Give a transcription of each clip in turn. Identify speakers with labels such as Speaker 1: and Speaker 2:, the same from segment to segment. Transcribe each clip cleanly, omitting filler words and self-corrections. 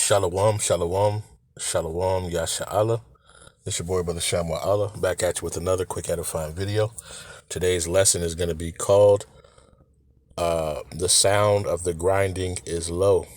Speaker 1: Shalom, shalom, shalom, yasha. It's your boy, Brother Shamwa, back at you with another quick edifying video. Today's lesson is going to be called The Sound of the Grinding is Low.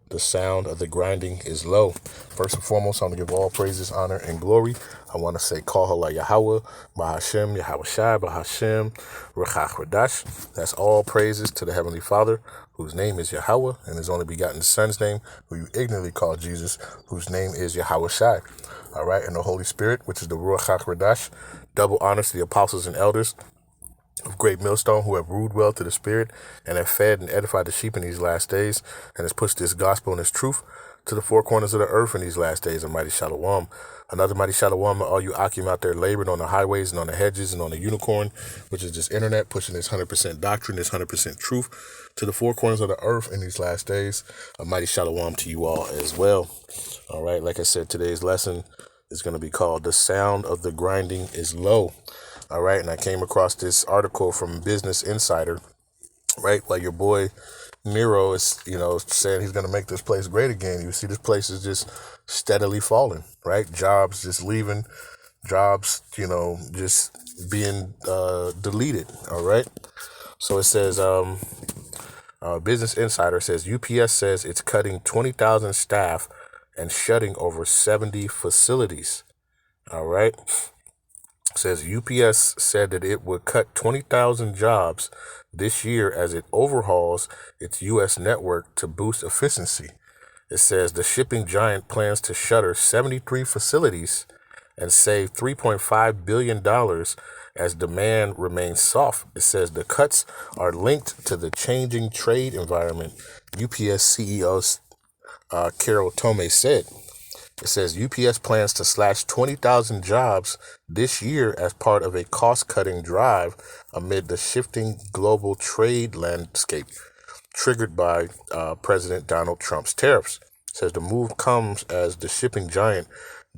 Speaker 1: The sound of the grinding is low. First and foremost, I'm going to give all praises, honor, and glory. I want to say Halal, Yahawah, Bahasham, Yahawashi, Bahasham, Rawchaa, Qadash. That's all praises to the Heavenly Father, whose name is Yahawah, and his only begotten Son's name, who you ignorantly call Jesus, whose name is Yahawashi. All right, and the Holy Spirit, which is the Rawchaa, Qadash. Double honors to the apostles and elders of great millstone who have ruled well to the Spirit and have fed and edified the sheep in these last days, and has pushed this gospel and this truth to the four corners of the earth in these last days. A mighty shalom. Another mighty shalom to all you Akim out there laboring on the highways and on the hedges and on the unicorn, which is this internet, pushing this 100% doctrine, this 100% truth to the four corners of the earth in these last days. A mighty shalom to you all as well. All right, like I said, today's lesson is going to be called The Sound of the Grinding is Low. All right, and I came across this article from Business Insider, right, while your boy Nero is, saying he's going to make this place great again. You see this place is just steadily falling, right? Jobs just leaving, jobs, just being deleted, all right? So it says, Business Insider says, UPS says it's cutting 20,000 staff and shutting over 70 facilities, all right? Says UPS said that it would cut 20,000 jobs this year as it overhauls its U.S. network to boost efficiency. It says the shipping giant plans to shutter 73 facilities and save $3.5 billion as demand remains soft. It says the cuts are linked to the changing trade environment, UPS CEO Carol Tomé said. It says UPS plans to slash 20,000 jobs this year as part of a cost-cutting drive amid the shifting global trade landscape triggered by President Donald Trump's tariffs. It says the move comes as the shipping giant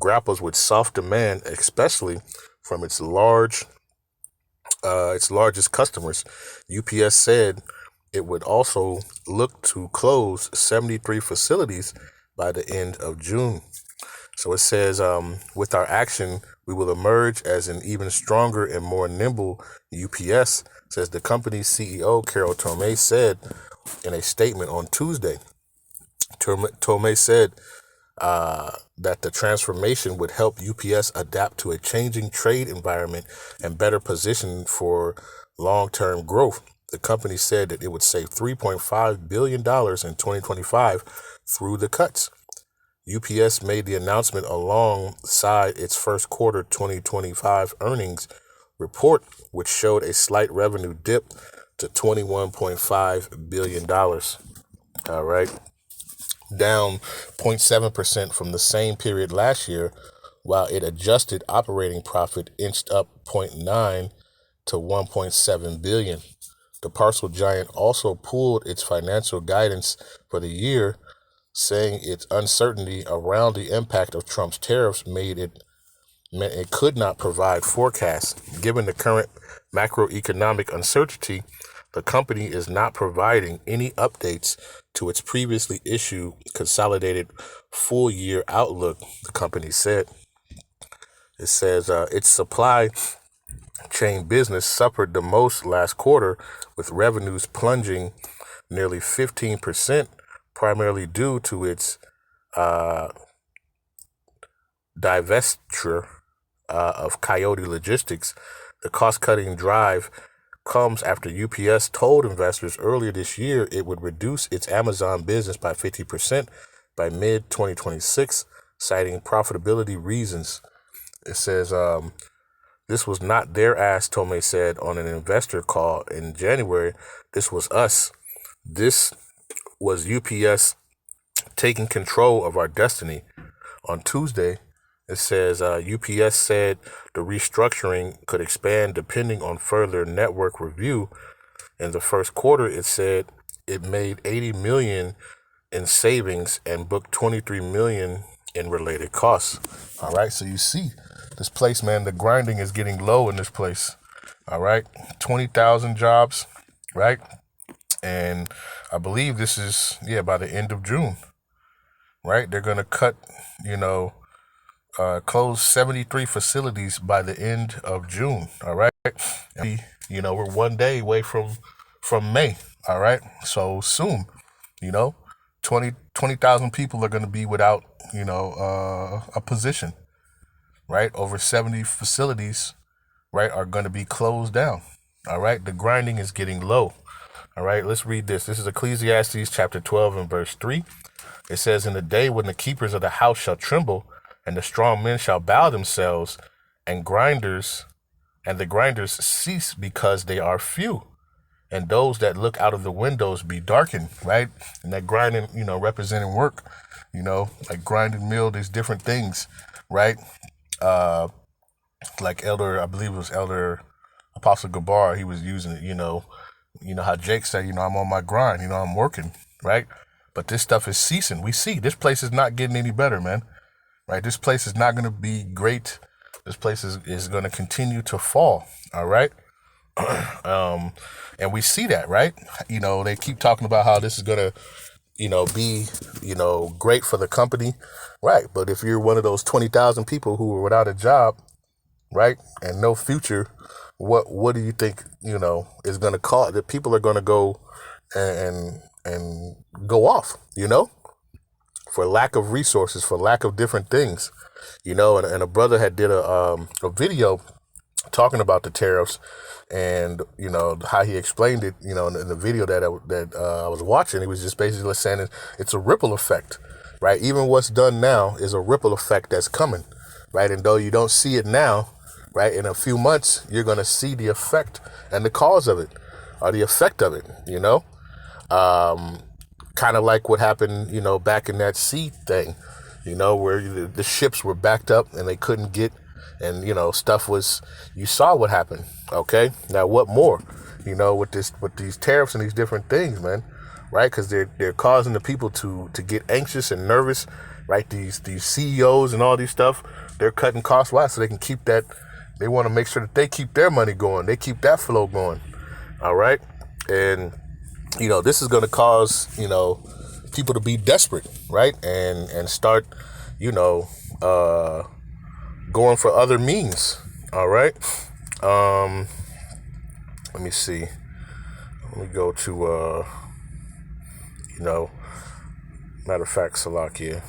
Speaker 1: grapples with soft demand, especially from its largest customers. UPS said it would also look to close 73 facilities by the end of June. So it says, with our action, we will emerge as an even stronger and more nimble UPS, says the company's CEO, Carol Tomé, said in a statement on Tuesday. Tomé said that the transformation would help UPS adapt to a changing trade environment and better position for long-term growth. The company said that it would save $3.5 billion in 2025 through the cuts. UPS made the announcement alongside its first quarter 2025 earnings report, which showed a slight revenue dip to $21.5 billion. All right. Down 0.7% from the same period last year, while it adjusted operating profit inched up 0.9 to $1.7 billion. The parcel giant also pulled its financial guidance for the year, saying its uncertainty around the impact of Trump's tariffs meant it could not provide forecasts. Given the current macroeconomic uncertainty, the company is not providing any updates to its previously issued consolidated full-year outlook, the company said. It says its supply chain business suffered the most last quarter, with revenues plunging nearly 15%, primarily due to its divestiture of Coyote Logistics. The cost-cutting drive comes after UPS told investors earlier this year it would reduce its Amazon business by 50% by mid-2026, citing profitability reasons. It says this was not their ass, Tomé said on an investor call in January. This was us. This was UPS taking control of our destiny. On Tuesday, it says UPS said the restructuring could expand depending on further network review. In the first quarter, it said it made $80 million in savings and booked $23 million in related costs. All right, so you see this place, man, the grinding is getting low in this place. All right, 20,000 jobs, right? And I believe this is, by the end of June. right? They're going to cut, you know, close 73 facilities by the end of June. All right. You know, we're one day away from May. All right. So soon, you know, 20,000 people are going to be without, you know, a position, right? Over 70 facilities, right, are going to be closed down. All right. The grinding is getting low. All right. Let's read this. This is Ecclesiastes chapter 12 and verse 3. It says, in the day when the keepers of the house shall tremble, and the strong men shall bow themselves, and the grinders cease because they are few, and those that look out of the windows be darkened, right? And that grinding, you know, representing work, you know, like grinding mill, there's different things, right? Like I believe it was Elder Apostle Gabar, he was using it, you know how Jake said, you know, I'm on my grind, you know, I'm working, right? But this stuff is ceasing. We see this place is not getting any better, man. Right? This place is not going to be great. This place is going to continue to fall. All right. And we see that, right? You know, they keep talking about how this is going to, you know, be, you know, great for the company. Right. But if you're one of those 20,000 people who are without a job, right, and no future, what do you think, you know, is going to cause that people are going to go and go off, you know, for lack of resources, for lack of different things, you know, and a brother had did a video talking about the tariffs and, you know, how he explained it, you know, in the video that I was watching. He was just basically saying it's a ripple effect, right? Even what's done now is a ripple effect that's coming, right? And though you don't see it now, right, in a few months, you're going to see the effect and the cause of it, or the effect of it, you know? Kind of like what happened, you know, back in that sea thing, you know, where the ships were backed up and they couldn't get, and, you know, you saw what happened. Okay. Now, what more, you know, with these tariffs and these different things, man, right? Because they're causing the people to get anxious and nervous, right? These CEOs and all these stuff, they're cutting costs. Why? So they can keep that. They want to make sure that they keep their money going. They keep that flow going. All right. And, you know, this is going to cause, you know, people to be desperate, right? And start, you know, going for other means. All right. Let me see. Let me go to, you know, matter of fact, Salakia.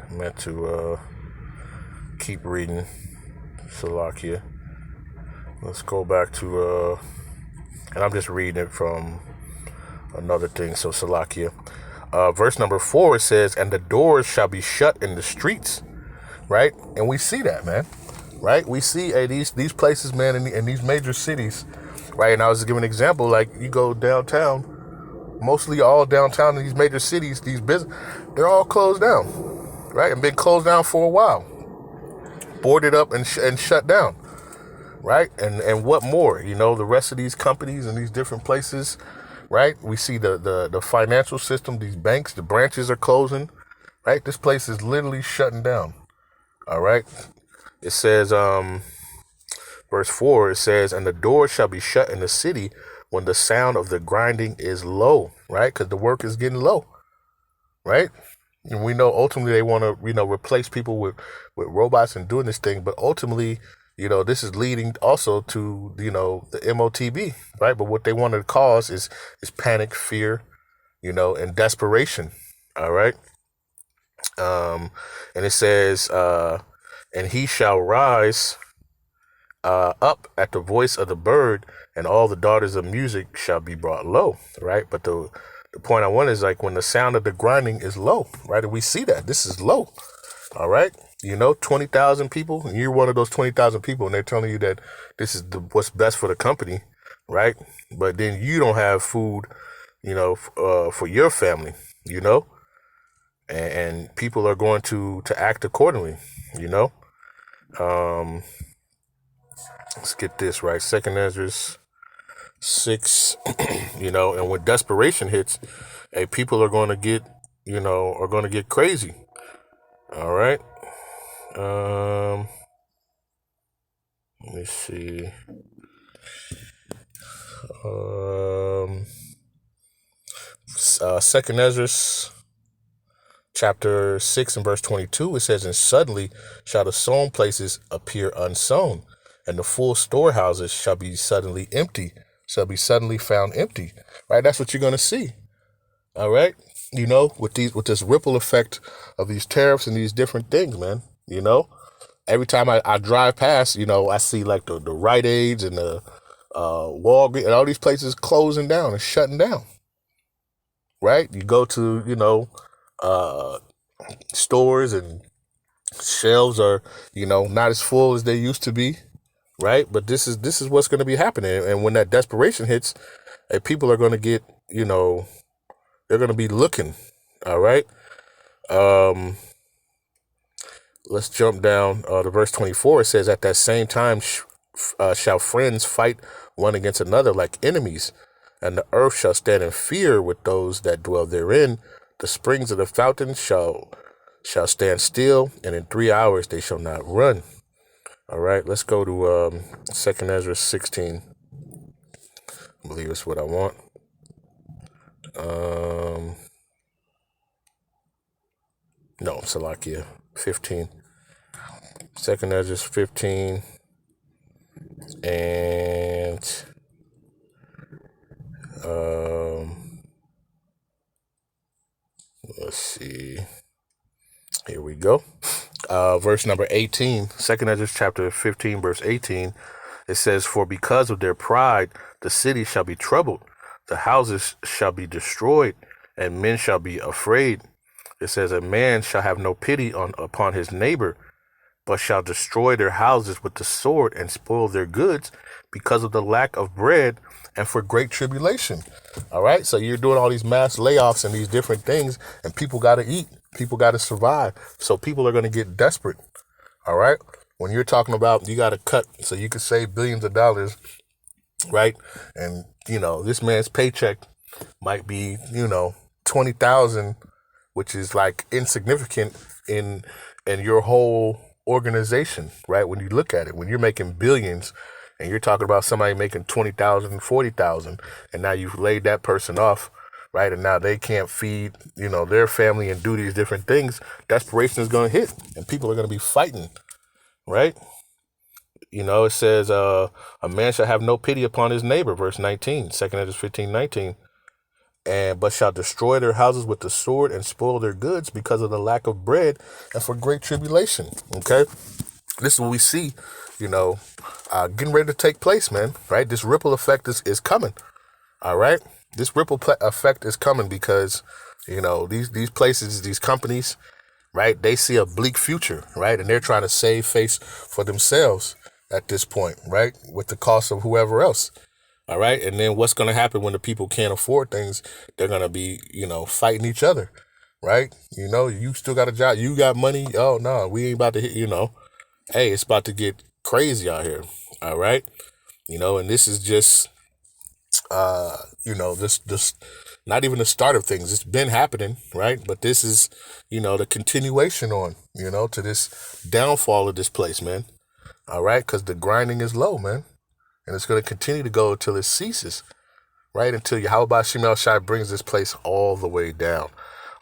Speaker 1: I meant to keep reading Salakia. Let's go back to, and I'm just reading it from another thing. So Salakia. Verse number 4, it says, and the doors shall be shut in the streets, right? And we see that, man, right? We see these places, man, in these major cities, right? And I was giving an example, like you go downtown, mostly all downtown in these major cities, these business, they're all closed down, right? And been closed down for a while, boarded up and shut down, right? And what more, you know, the rest of these companies and these different places, right? We see the financial system, these banks, the branches are closing, right? This place is literally shutting down. All right. It says, verse 4, it says, and the door shall be shut in the city when the sound of the grinding is low, right? Because the work is getting low, right? And we know ultimately they want to, you know, replace people with robots and doing this thing. But ultimately, you know, this is leading also to, you know, the MOTB, right? But what they want to cause is panic, fear, you know, and desperation. All right. And it says, and he shall rise up at the voice of the bird, and all the daughters of music shall be brought low, right? But the point I want is like when the sound of the grinding is low, right? And we see that this is low, all right? You know, 20,000 people, and you're one of those 20,000 people, and they're telling you that this is what's best for the company, right? But then you don't have food, you know, for your family, you know, and people are going to act accordingly, you know. Let's get this right. Second Esdras 6, you know, and when desperation hits, hey, people are going to get, you know, are going to get crazy. All right. Let me see. Second Esdras chapter 6 and verse 22, it says, and suddenly shall the sown places appear unsown, and the full storehouses shall be suddenly empty, shall be suddenly found empty. Right? That's what you're going to see. All right. With this ripple effect of these tariffs and these different things, man, every time I drive past, I see like the Rite Aids and the Walgreens and all these places closing down and shutting down. Right? You go to, stores and shelves are, not as full as they used to be. Right? But this is what's going to be happening. And when that desperation hits, people are going to get, they're going to be looking. All right. Let's jump down to verse 24. It says, at that same time shall friends fight one against another like enemies, and the earth shall stand in fear with those that dwell therein. The springs of the fountain shall stand still, and in 3 hours they shall not run. All right, let's go to 2 Esdras 16. I believe it's what I want. No, it's lacke 15. 2 Esdras 15. And let's see. Here we go. Verse number 18, 2 Esdras chapter 15, verse 18. It says, for because of their pride, the city shall be troubled, the houses shall be destroyed, and men shall be afraid. It says, a man shall have no pity upon his neighbor, but shall destroy their houses with the sword and spoil their goods because of the lack of bread and for great tribulation. All right. So you're doing all these mass layoffs and these different things, and people got to eat. People got to survive. So people are going to get desperate. All right. When you're talking about you got to cut so you can save billions of dollars. Right. And, this man's paycheck might be, 20,000, which is like insignificant in your whole organization, right? When you look at it, when you're making billions and you're talking about somebody making 20,000, 40,000, and now you've laid that person off, right? And now they can't feed, their family and do these different things. Desperation is going to hit, and people are going to be fighting, right? It says, a man shall have no pity upon his neighbor, verse 19, 2 Esdras 15, 19. But shall destroy their houses with the sword and spoil their goods because of the lack of bread and for great tribulation. Okay, this is what we see, getting ready to take place, man. Right, this ripple effect is coming. All right, this ripple effect is coming because these places, these companies, right, they see a bleak future, right, and they're trying to save face for themselves at this point, right, with the cost of whoever else. All right. And then what's going to happen when the people can't afford things? They're going to be, fighting each other. Right. You still got a job. You got money. Oh, no, we ain't about to hit, hey, it's about to get crazy out here. All right. And this is just, this not even the start of things. It's been happening. Right. But this is, the continuation on, to this downfall of this place, man. All right. Because the grinding is low, man. And it's going to continue to go until it ceases, right? Until Yahawashi brings this place all the way down.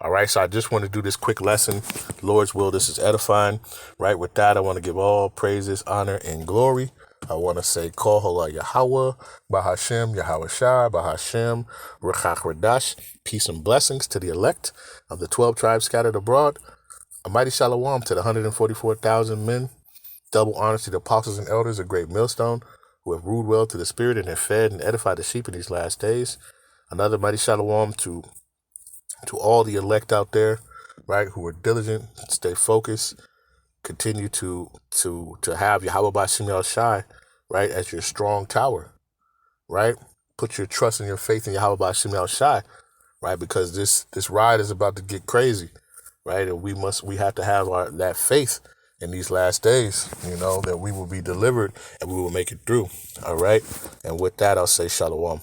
Speaker 1: All right, so I just want to do this quick lesson. Lord's will, this is edifying, right? With that, I want to give all praises, honor, and glory. I want to say, Call Halal Yahawah, Bahasham, Yahawashi, Bahasham, Qadash. Peace and blessings to the elect of the 12 tribes scattered abroad. A mighty shalom to the 144,000 men. Double honor to the apostles and elders, a great millstone, who have ruled well to the spirit and have fed and edified the sheep in these last days. Another mighty shalom to all the elect out there, right, who are diligent, stay focused, continue to have Yahawashi, right, as your strong tower, right? Put your trust and your faith in Yahawashi, right, because this ride is about to get crazy, right? And we have to have that faith in these last days, that we will be delivered and we will make it through. All right. And with that, I'll say shalom.